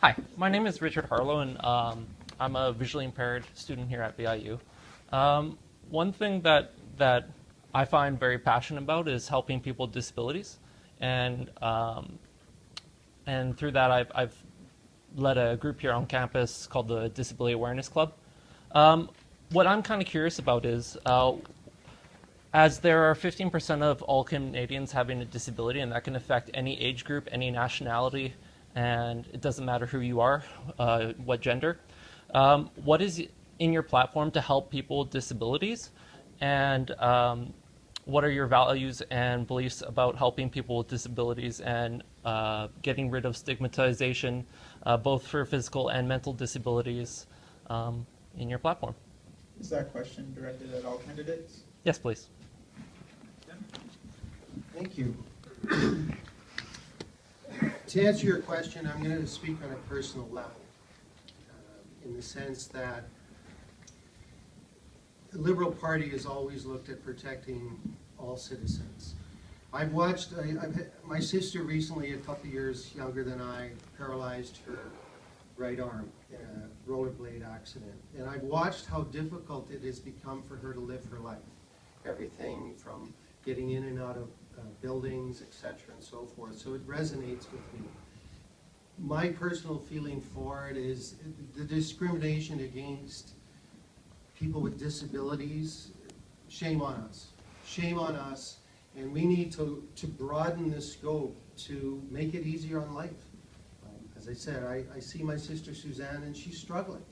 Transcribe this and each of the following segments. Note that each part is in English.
Hi, my name is Richard Harlow, and I'm a visually impaired student here at VIU. One thing that I find very passionate about is helping people with disabilities, and and through that I've led a group here on campus called the Disability Awareness Club. What I'm kind of curious about is, as there are 15% of all Canadians having a disability, and that can affect any age group, any nationality, and it doesn't matter who you are, what gender. What is in your platform to help people with disabilities, and what are your values and beliefs about helping people with disabilities and getting rid of stigmatization, both for physical and mental disabilities, in your platform? Is that question directed at all candidates? Yes, please. Thank you. To answer your question, I'm going to speak on a personal level, in the sense that the Liberal Party has always looked at protecting all citizens. I've watched, my sister recently, a couple of years younger than I, paralyzed her right arm in a rollerblade accident. And I've watched how difficult it has become for her to live her life. Everything from getting in and out of buildings, etc., and so forth. So it resonates with me. My personal feeling for it is the discrimination against people with disabilities. Shame on us. Shame on us. And we need to broaden the scope to make it easier on life. As I said, I see my sister Suzanne, and she's struggling.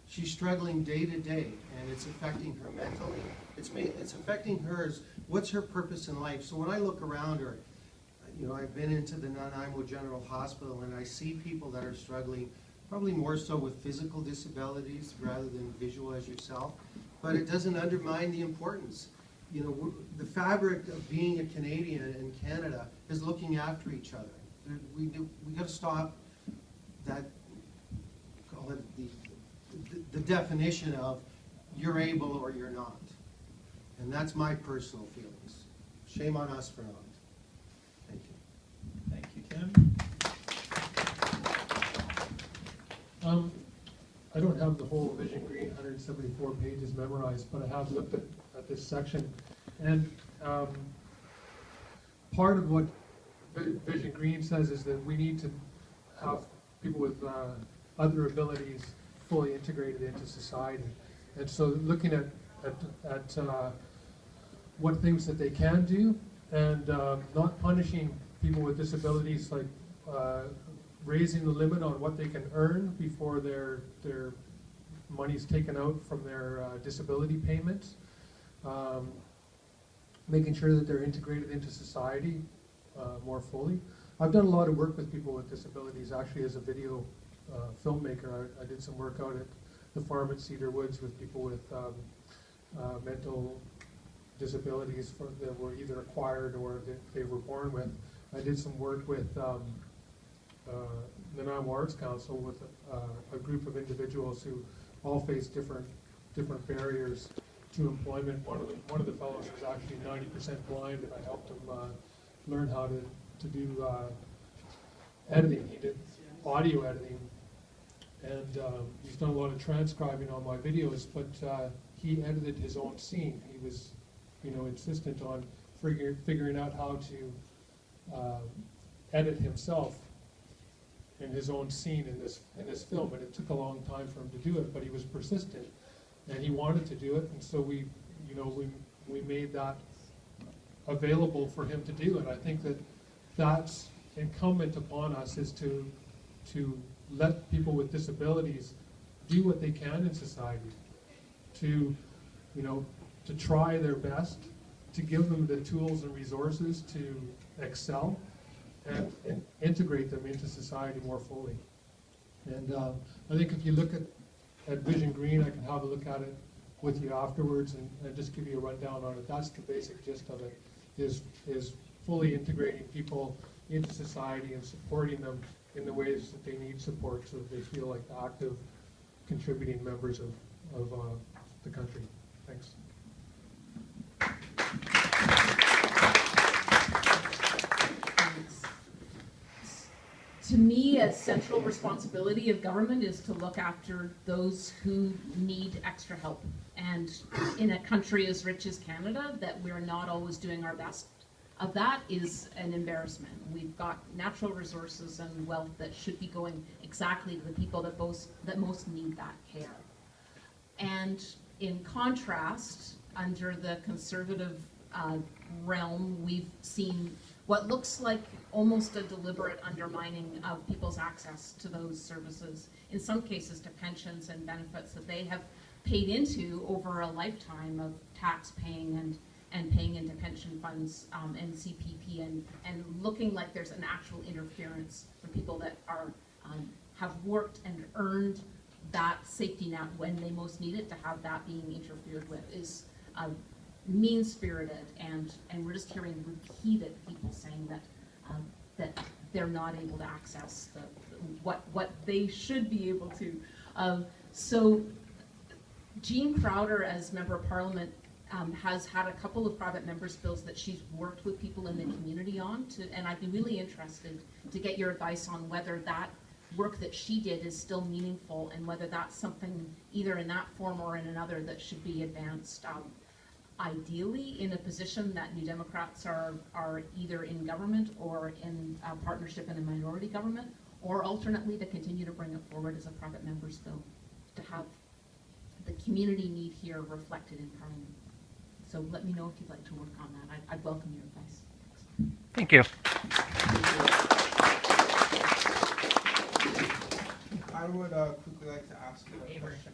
She's struggling day to day, and it's affecting her mentally. It's affecting hers. What's her purpose in life? So when I look around her, you know, I've been into the Nanaimo General Hospital, and I see people that are struggling, probably more so with physical disabilities rather than visual as yourself. But it doesn't undermine the importance. You know, the fabric of being a Canadian in Canada is looking after each other. We got to stop that. Call it the definition of you're able or you're not. And that's my personal feelings. Shame on us for not. Thank you. Thank you, Tim. I don't have the whole Vision Green 174 pages memorized, but I have looked at this section. And part of what Vision Green says is that we need to have people with other abilities fully integrated into society. And so looking at what things that they can do, and not punishing people with disabilities, like raising the limit on what they can earn before their money's taken out from their disability payments, making sure that they're integrated into society more fully. I've done a lot of work with people with disabilities, actually, as a video filmmaker. I did some work out at the farm at Cedar Woods with people with mental disabilities that were either acquired or that they were born with. I did some work with the Nanaimo Arts Council with a group of individuals who all face different barriers to employment. One of the fellows was actually 90% blind, and I helped him learn how to do editing. He did audio editing, and he's done a lot of transcribing on my videos, but he edited his own scene. He was, you know, insistent on figuring out how to edit himself in his own scene in this film, and it took a long time for him to do it, but he was persistent, and he wanted to do it, and so we made that available for him to do, and I think that's incumbent upon us, is to let people with disabilities do what they can in society, to try their best, to give them the tools and resources to excel and integrate them into society more fully. And I think if you look at Vision Green, I can have a look at it with you afterwards and just give you a rundown on it. That's the basic gist of it, is fully integrating people into society and supporting them in the ways that they need support, so that they feel like active, contributing members of the country. Thanks. To me, a central responsibility of government is to look after those who need extra help. And in a country as rich as Canada, that we're not always doing our best of that is an embarrassment. We've got natural resources and wealth that should be going exactly to the people that most need that care. And in contrast, under the Conservative realm, we've seen what looks like almost a deliberate undermining of people's access to those services, in some cases to pensions and benefits that they have paid into over a lifetime of tax paying and paying into pension funds and CPP, and looking like there's an actual interference for people that are have worked and earned that safety net when they most need it, to have that being interfered with is mean-spirited, and we're just hearing repeated people saying that that they're not able to access what they should be able to. So Jean Crowder, as Member of Parliament, has had a couple of private members' bills that she's worked with people in the community on, and I'd be really interested to get your advice on whether that work that she did is still meaningful, and whether that's something either in that form or in another that should be advanced. Ideally in a position that New Democrats are either in government or in a partnership in a minority government, or alternately to continue to bring it forward as a private member's bill, to have the community need here reflected in Parliament. So let me know if you'd like to work on that. I'd welcome your advice. Thank you. I would quickly like to ask a question.